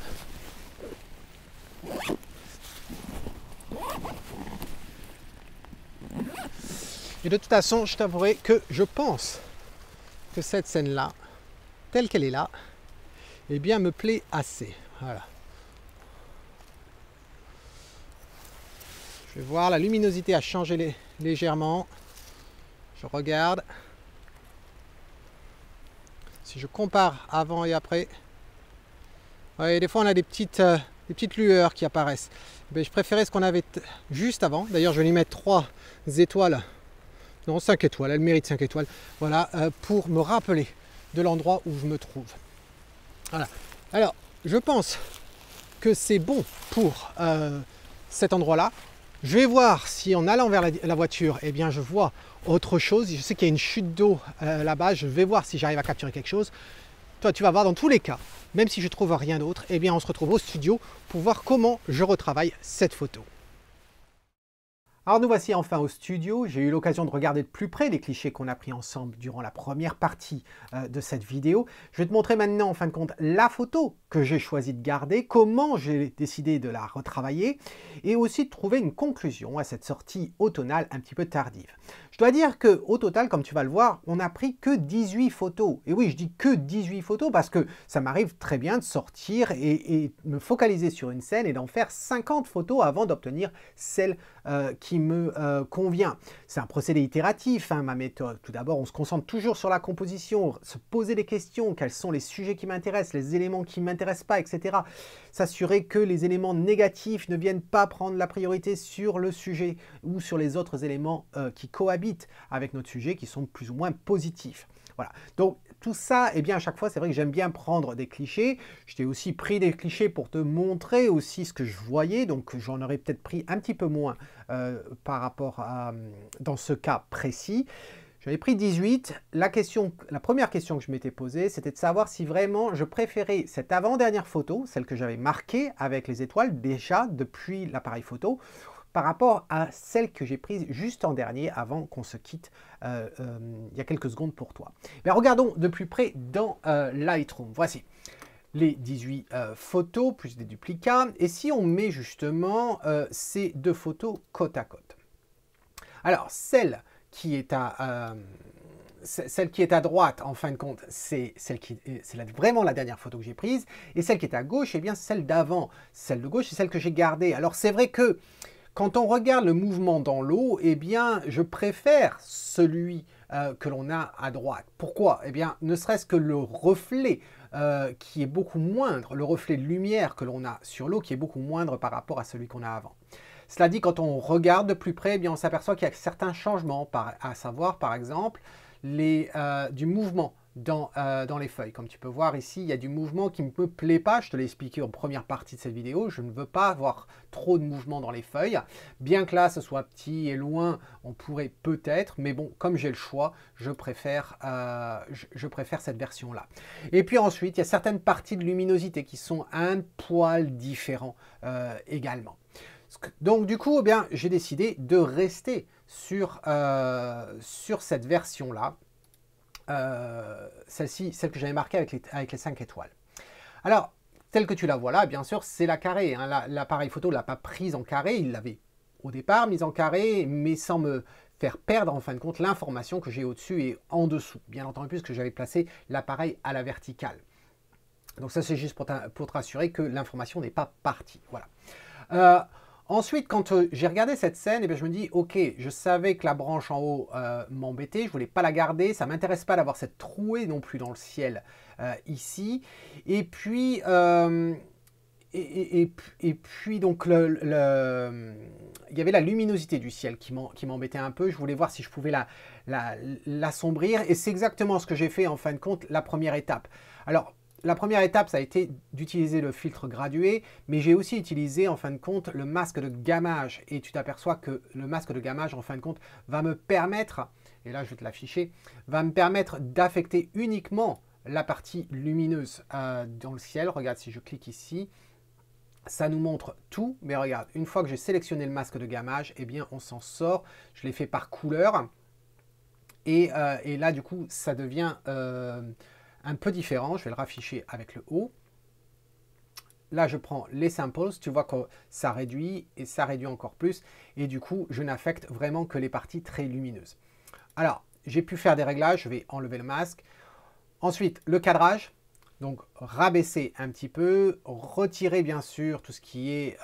Et de toute façon, je t'avouerai que je pense que cette scène-là, telle qu'elle est là, eh bien, me plaît assez. Voilà. Je vais voir, la luminosité a changé légèrement. Je regarde. Si je compare avant et après, ouais, des fois on a des petites lueurs qui apparaissent. Mais je préférais ce qu'on avait juste avant. D'ailleurs, je vais lui mettre 3 étoiles. Non, 5 étoiles, elle mérite 5 étoiles. Voilà, pour me rappeler de l'endroit où je me trouve. Voilà. Alors, je pense que c'est bon pour cet endroit-là. Je vais voir si en allant vers la voiture, eh bien, je vois autre chose. Je sais qu'il y a une chute d'eau là-bas. Je vais voir si j'arrive à capturer quelque chose. Toi, tu vas voir dans tous les cas, même si je trouve rien d'autre, eh bien, on se retrouve au studio pour voir comment je retravaille cette photo. Alors nous voici enfin au studio. J'ai eu l'occasion de regarder de plus près les clichés qu'on a pris ensemble durant la première partie de cette vidéo. Je vais te montrer maintenant en fin de compte la photo que j'ai choisi de garder, comment j'ai décidé de la retravailler et aussi de trouver une conclusion à cette sortie automnale un petit peu tardive. Je dois dire qu'au total, comme tu vas le voir, on n'a pris que 18 photos. Et oui, je dis que 18 photos parce que ça m'arrive très bien de sortir et me focaliser sur une scène et d'en faire 50 photos avant d'obtenir celle qui me convient. C'est un procédé itératif, hein, ma méthode. Tout d'abord, on se concentre toujours sur la composition, se poser des questions, quels sont les sujets qui m'intéressent, les éléments qui ne m'intéressent pas, etc. S'assurer que les éléments négatifs ne viennent pas prendre la priorité sur le sujet ou sur les autres éléments qui cohabitent avec notre sujet, qui sont plus ou moins positifs. Voilà. Donc tout ça, eh bien à chaque fois, c'est vrai que j'aime bien prendre des clichés. Je t'ai aussi pris des clichés pour te montrer aussi ce que je voyais, donc j'en aurais peut-être pris un petit peu moins par rapport à, dans ce cas précis. J'avais pris 18. La première question que je m'étais posée, c'était de savoir si vraiment je préférais cette avant-dernière photo, celle que j'avais marquée avec les étoiles déjà depuis l'appareil photo, par rapport à celle que j'ai prise juste en dernier avant qu'on se quitte il y a quelques secondes pour toi. Mais regardons de plus près dans Lightroom. Voici les 18 photos plus des duplicats. Et si on met justement ces deux photos côte à côte. Alors, celle qui est à droite, en fin de compte, c'est vraiment la dernière photo que j'ai prise. Et celle qui est à gauche, eh bien, celle d'avant. Celle de gauche, c'est celle que j'ai gardée. Alors, c'est vrai que quand on regarde le mouvement dans l'eau, eh bien, je préfère celui que l'on a à droite. Pourquoi? Eh bien, ne serait-ce que le reflet qui est beaucoup moindre, le reflet de lumière que l'on a sur l'eau qui est beaucoup moindre par rapport à celui qu'on a avant. Cela dit, quand on regarde de plus près, eh bien, on s'aperçoit qu'il y a certains changements, à savoir par exemple du mouvement dans les feuilles. Comme tu peux voir ici, il y a du mouvement qui ne me plaît pas. Je te l'ai expliqué en première partie de cette vidéo. Je ne veux pas avoir trop de mouvement dans les feuilles. Bien que là, ce soit petit et loin, on pourrait peut-être. Mais bon, comme j'ai le choix, je préfère cette version-là. Et puis ensuite, il y a certaines parties de luminosité qui sont un poil différents également. Donc du coup, eh bien, j'ai décidé de rester sur cette version-là. Celle que j'avais marquée avec les 5 étoiles. Alors, telle que tu la vois là, bien sûr, c'est la carré. Hein. L'appareil photo ne l'a pas prise en carré, il l'avait au départ mise en carré, mais sans me faire perdre en fin de compte l'information que j'ai au-dessus et en dessous. Bien entendu, puisque j'avais placé l'appareil à la verticale. Donc ça, c'est juste pour te rassurer que l'information n'est pas partie. Voilà. Ensuite, quand j'ai regardé cette scène, eh bien, je me dis, ok, je savais que la branche en haut m'embêtait, je ne voulais pas la garder, ça ne m'intéresse pas d'avoir cette trouée non plus dans le ciel ici. Et puis, donc, il y avait la luminosité du ciel qui m'embêtait un peu. Je voulais voir si je pouvais l'assombrir. Et c'est exactement ce que j'ai fait en fin de compte, la première étape. Alors, la première étape, ça a été d'utiliser le filtre gradué, mais j'ai aussi utilisé en fin de compte le masque de gammage. Et tu t'aperçois que le masque de gammage, en fin de compte, va me permettre, et là je vais te l'afficher, va me permettre d'affecter uniquement la partie lumineuse dans le ciel. Regarde, si je clique ici, ça nous montre tout, mais regarde, une fois que j'ai sélectionné le masque de gammage, eh bien on s'en sort. Je l'ai fait par couleur. Et là, du coup, ça devient un peu différent. Je vais le rafficher avec le haut. Là, je prends les samples. Tu vois que ça réduit et ça réduit encore plus. Et du coup, je n'affecte vraiment que les parties très lumineuses. Alors, j'ai pu faire des réglages. Je vais enlever le masque. Ensuite, le cadrage. Donc, rabaisser un petit peu. Retirer, bien sûr, tout ce qui est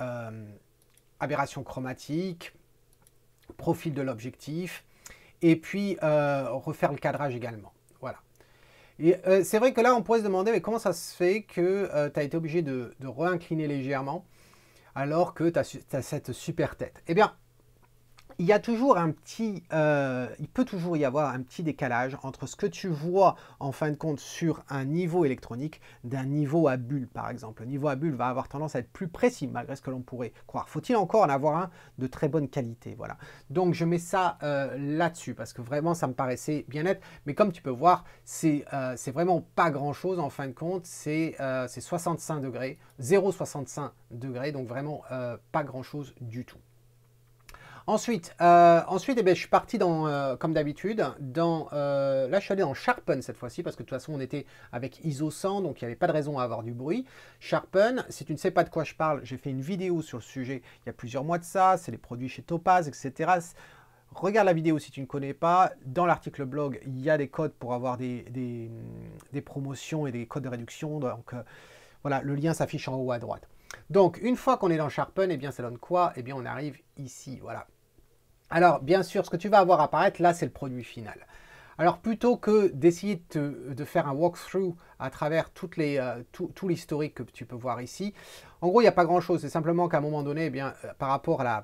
aberration chromatique, profil de l'objectif. Et puis, refaire le cadrage également. Voilà. Et c'est vrai que là, on pourrait se demander mais comment ça se fait que tu as été obligé de réincliner légèrement alors que tu as cette super tête. Eh bien, il y a toujours il peut toujours y avoir un petit décalage entre ce que tu vois en fin de compte sur un niveau électronique d'un niveau à bulle par exemple. Le niveau à bulle va avoir tendance à être plus précis malgré ce que l'on pourrait croire. Faut-il encore en avoir un de très bonne qualité, voilà. Donc je mets ça là-dessus parce que vraiment ça me paraissait bien net. Mais comme tu peux voir, c'est vraiment pas grand-chose en fin de compte. C'est 65 degrés, 0,65 degrés, donc vraiment pas grand-chose du tout. Ensuite, eh bien, je suis parti comme d'habitude, là je suis allé dans Sharpen cette fois-ci, parce que de toute façon on était avec ISO 100, donc il n'y avait pas de raison à avoir du bruit. Sharpen, si tu ne sais pas de quoi je parle, j'ai fait une vidéo sur le sujet il y a plusieurs mois de ça, c'est les produits chez Topaz, etc. Regarde la vidéo si tu ne connais pas, dans l'article blog, il y a des codes pour avoir des promotions et des codes de réduction, donc voilà, le lien s'affiche en haut à droite. Donc, une fois qu'on est dans Sharpen, eh bien, ça donne quoi? Eh bien, on arrive ici, voilà. Alors, bien sûr, ce que tu vas avoir apparaître, là, c'est le produit final. Alors, plutôt que d'essayer de faire un walkthrough à travers tout l'historique que tu peux voir ici, en gros, il n'y a pas grand-chose. C'est simplement qu'à un moment donné, eh bien, par rapport à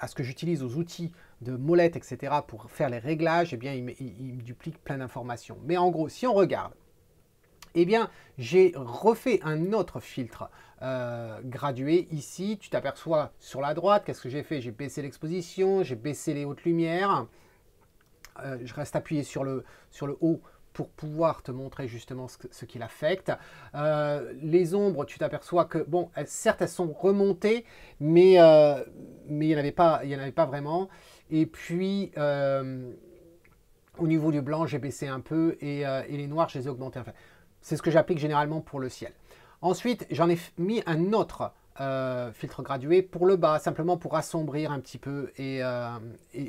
ce que j'utilise aux outils de molette, etc., pour faire les réglages, eh bien, il me duplique plein d'informations. Mais en gros, si on regarde, eh bien, j'ai refait un autre filtre gradué ici. Tu t'aperçois sur la droite, qu'est-ce que j'ai fait? J'ai baissé l'exposition, j'ai baissé les hautes lumières. Je reste appuyé sur le haut pour pouvoir te montrer justement ce qu'il affecte. Les ombres, tu t'aperçois que, bon, certes, elles sont remontées, mais il n'y en avait pas vraiment. Et puis, au niveau du blanc, j'ai baissé un peu et les noirs, je les ai augmentés. Enfin, c'est ce que j'applique généralement pour le ciel. Ensuite, j'en ai mis un autre filtre gradué pour le bas, simplement pour assombrir un petit peu et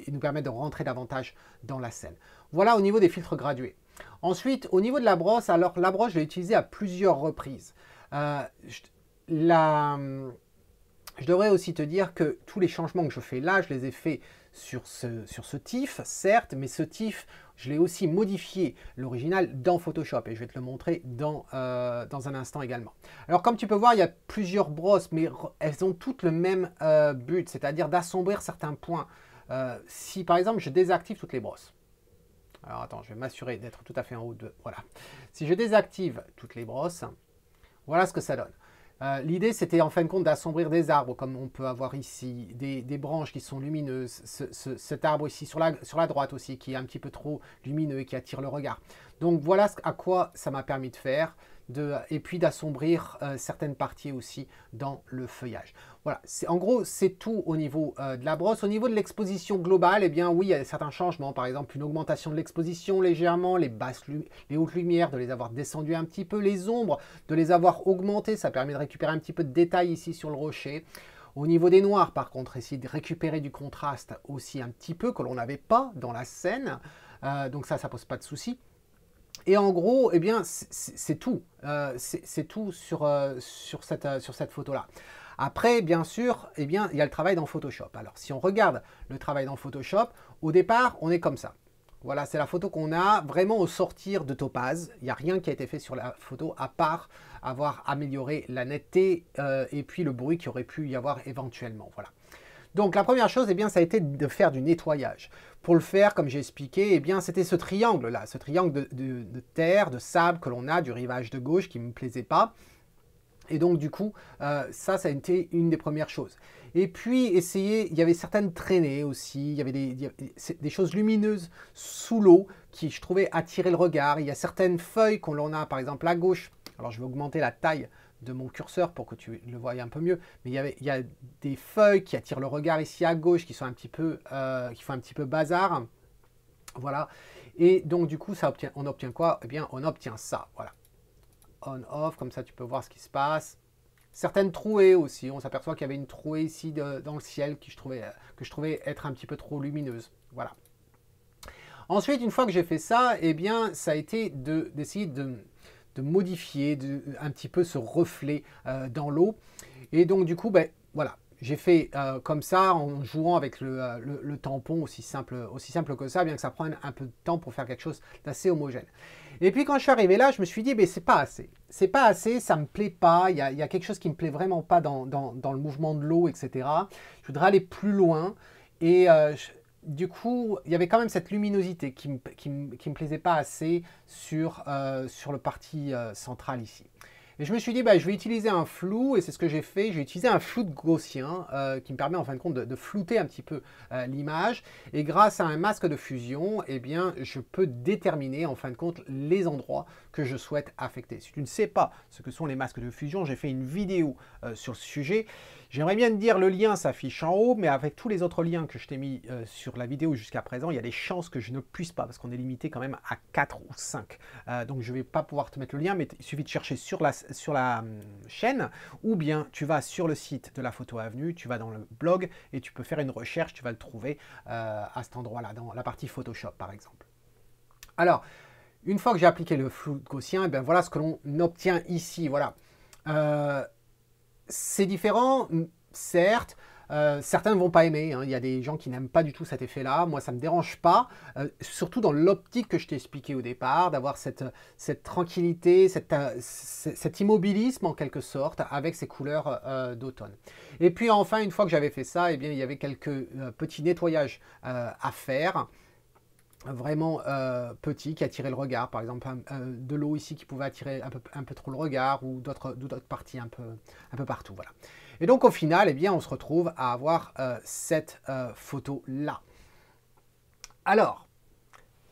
nous permettre de rentrer davantage dans la scène. Voilà au niveau des filtres gradués. Ensuite, au niveau de la brosse, alors la brosse, je l'ai utilisée à plusieurs reprises. Je devrais aussi te dire que tous les changements que je fais là, je les ai faits sur ce TIFF, certes, mais ce TIFF, je l'ai aussi modifié, l'original, dans Photoshop, et je vais te le montrer dans un instant également. Alors, comme tu peux voir, il y a plusieurs brosses, mais elles ont toutes le même but, c'est-à-dire d'assombrir certains points. Si, par exemple, je désactive toutes les brosses, alors attends, je vais m'assurer d'être tout à fait en haut de... Voilà. Si je désactive toutes les brosses, voilà ce que ça donne. L'idée, c'était en fin de compte d'assombrir des arbres, comme on peut avoir ici, des branches qui sont lumineuses, cet arbre ici sur la droite aussi, qui est un petit peu trop lumineux et qui attire le regard. Donc voilà à quoi ça m'a permis de faire, et puis d'assombrir certaines parties aussi dans le feuillage. Voilà, en gros, c'est tout au niveau de la brosse. Au niveau de l'exposition globale, eh bien oui, il y a certains changements, par exemple une augmentation de l'exposition légèrement, les hautes lumières, de les avoir descendues un petit peu, les ombres, de les avoir augmentées, ça permet de récupérer un petit peu de détails ici sur le rocher. Au niveau des noirs, par contre, essayer de récupérer du contraste aussi un petit peu, que l'on n'avait pas dans la scène, donc ça pose pas de souci. Et en gros, eh bien, c'est tout. C'est tout sur cette photo-là. Après, bien sûr, eh bien, il y a le travail dans Photoshop. Alors, si on regarde le travail dans Photoshop, au départ, on est comme ça. Voilà, c'est la photo qu'on a vraiment au sortir de Topaz. Il n'y a rien qui a été fait sur la photo à part avoir amélioré la netteté et puis le bruit qu'il aurait pu y avoir éventuellement. Voilà. Donc la première chose, eh bien, ça a été de faire du nettoyage. Pour le faire, comme j'ai expliqué, eh bien, c'était ce triangle-là, ce triangle de terre, de sable que l'on a du rivage de gauche qui ne me plaisait pas. Et donc du coup, ça a été une des premières choses. Et puis essayer, il y avait certaines traînées aussi, il y avait des choses lumineuses sous l'eau qui je trouvais attirer le regard. Il y a certaines feuilles qu'on en a par exemple à gauche. Alors je vais augmenter la taille de mon curseur pour que tu le voyes un peu mieux, mais il y a des feuilles qui attirent le regard ici à gauche, qui sont un petit peu, qui font un petit peu bazar, voilà. Et donc du coup, on obtient quoi? Eh bien, on obtient ça, voilà. On/off, comme ça tu peux voir ce qui se passe. Certaines trouées aussi, on s'aperçoit qu'il y avait une trouée ici dans le ciel que je trouvais être un petit peu trop lumineuse, voilà. Ensuite, une fois que j'ai fait ça, eh bien, ça a été d'essayer de modifier un petit peu ce reflet dans l'eau. Et donc du coup, ben, voilà, j'ai fait comme ça en jouant avec le tampon aussi simple que ça, bien que ça prenne un peu de temps pour faire quelque chose d'assez homogène. Et puis quand je suis arrivé là, je me suis dit, ben, c'est pas assez. C'est pas assez, ça me plaît pas, il y a quelque chose qui me plaît vraiment pas dans le mouvement de l'eau, etc. Je voudrais aller plus loin. Et du coup, il y avait quand même cette luminosité qui me plaisait pas assez sur, sur le parti central ici. Et je me suis dit, bah, je vais utiliser un flou, et c'est ce que j'ai fait. J'ai utilisé un flou de gaussien qui me permet en fin de compte de flouter un petit peu l'image. Et grâce à un masque de fusion, eh bien, je peux déterminer en fin de compte les endroits que je souhaite affecter. Si tu ne sais pas ce que sont les masques de fusion, j'ai fait une vidéo sur ce sujet. J'aimerais bien te dire, le lien s'affiche en haut, mais avec tous les autres liens que je t'ai mis sur la vidéo jusqu'à présent, il y a des chances que je ne puisse pas, parce qu'on est limité quand même à 4 ou 5. Donc je ne vais pas pouvoir te mettre le lien, mais il suffit de chercher sur la chaîne, ou bien tu vas sur le site de la Photo Avenue, tu vas dans le blog, et tu peux faire une recherche, tu vas le trouver à cet endroit-là, dans la partie Photoshop par exemple. Alors, une fois que j'ai appliqué le flou gaussien, et bien voilà ce que l'on obtient ici, voilà. C'est différent, certes, certains ne vont pas aimer, hein. Il y a des gens qui n'aiment pas du tout cet effet-là. Moi, ça ne me dérange pas, surtout dans l'optique que je t'ai expliqué au départ, d'avoir cette tranquillité, cet immobilisme en quelque sorte, avec ces couleurs d'automne. Et puis enfin, une fois que j'avais fait ça, eh bien, il y avait quelques petits nettoyages à faire. Vraiment petit, qui attirait le regard, par exemple de l'eau ici qui pouvait attirer un peu trop le regard, ou d'autres parties un peu partout, voilà. Et donc au final, eh bien, on se retrouve à avoir cette photo-là. Alors,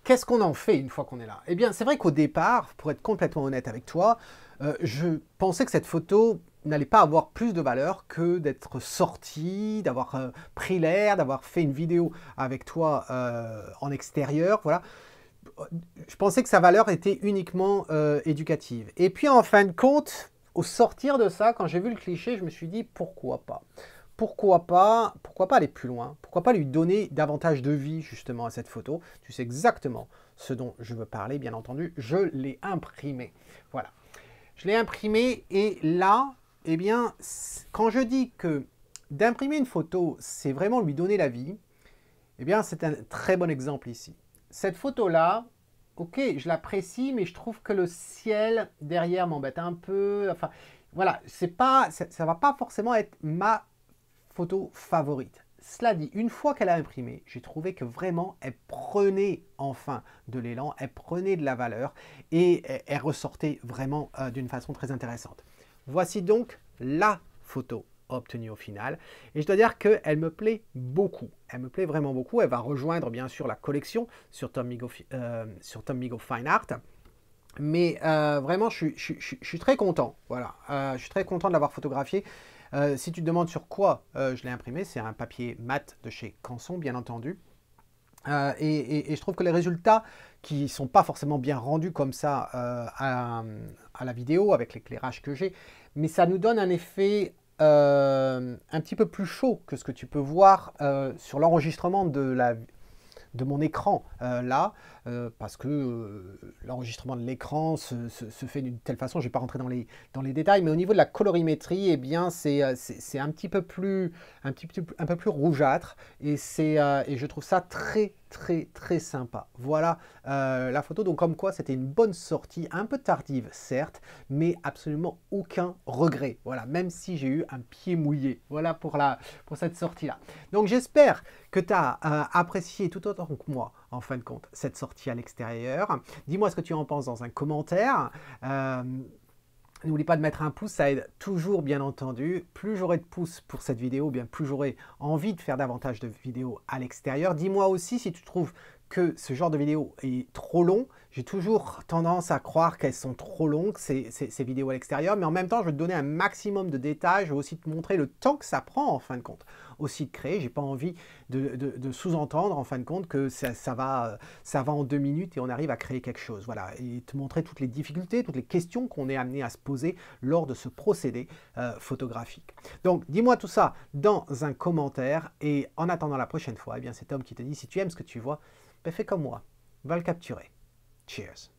qu'est-ce qu'on en fait une fois qu'on est là? Eh bien, c'est vrai qu'au départ, pour être complètement honnête avec toi, je pensais que cette photo n'allait pas avoir plus de valeur que d'être sorti, d'avoir pris l'air, d'avoir fait une vidéo avec toi en extérieur, voilà. Je pensais que sa valeur était uniquement éducative. Et puis en fin de compte, au sortir de ça, quand j'ai vu le cliché, je me suis dit pourquoi pas? Pourquoi pas aller plus loin? Pourquoi pas lui donner davantage de vie justement à cette photo? Tu sais exactement ce dont je veux parler, bien entendu. Je l'ai imprimé. Voilà. Je l'ai imprimé et là, eh bien, quand je dis que d'imprimer une photo, c'est vraiment lui donner la vie, eh bien, c'est un très bon exemple ici. Cette photo-là, ok, je l'apprécie, mais je trouve que le ciel derrière m'embête un peu. Enfin, voilà, ça ne va pas forcément être ma photo favorite. Cela dit, une fois qu'elle a imprimé, j'ai trouvé que vraiment, elle prenait enfin de l'élan, elle prenait de la valeur et elle ressortait vraiment d'une façon très intéressante. Voici donc la photo obtenue au final. Et je dois dire qu'elle me plaît beaucoup. Elle me plaît vraiment beaucoup. Elle va rejoindre bien sûr la collection sur Tom Migo Fine Art. Mais vraiment, je suis très content. Voilà, je suis très content de l'avoir photographié. Si tu te demandes sur quoi je l'ai imprimé, c'est un papier mat de chez Canson, bien entendu. Et je trouve que les résultats qui ne sont pas forcément bien rendus comme ça à la vidéo, avec l'éclairage que j'ai, mais ça nous donne un effet un petit peu plus chaud que ce que tu peux voir sur l'enregistrement de mon écran là, parce que l'enregistrement de l'écran se fait d'une telle façon, je ne vais pas rentrer dans les détails, mais au niveau de la colorimétrie, eh bien c'est un peu plus rougeâtre, et je trouve ça très sympa. Voilà la photo, donc comme quoi c'était une bonne sortie, un peu tardive certes, mais absolument aucun regret. Voilà, même si j'ai eu un pied mouillé. Voilà pour cette sortie-là. Donc j'espère que tu as apprécié tout autant que moi, en fin de compte, cette sortie à l'extérieur. Dis-moi ce que tu en penses dans un commentaire. N'oublie pas de mettre un pouce, ça aide toujours bien entendu. Plus j'aurai de pouces pour cette vidéo, bien plus j'aurai envie de faire davantage de vidéos à l'extérieur. Dis-moi aussi si tu trouves que ce genre de vidéo est trop long. J'ai toujours tendance à croire qu'elles sont trop longues, ces vidéos à l'extérieur, mais en même temps, je vais te donner un maximum de détails. Je vais aussi te montrer le temps que ça prend, en fin de compte, aussi de créer. J'ai pas envie de sous-entendre, en fin de compte, que ça va en 2 minutes et on arrive à créer quelque chose. Voilà, et te montrer toutes les difficultés, toutes les questions qu'on est amené à se poser lors de ce procédé photographique. Donc, dis-moi tout ça dans un commentaire, et en attendant la prochaine fois, eh bien, c'est Tom qui te dit, si tu aimes ce que tu vois, ben, fais comme moi, va le capturer. Cheers.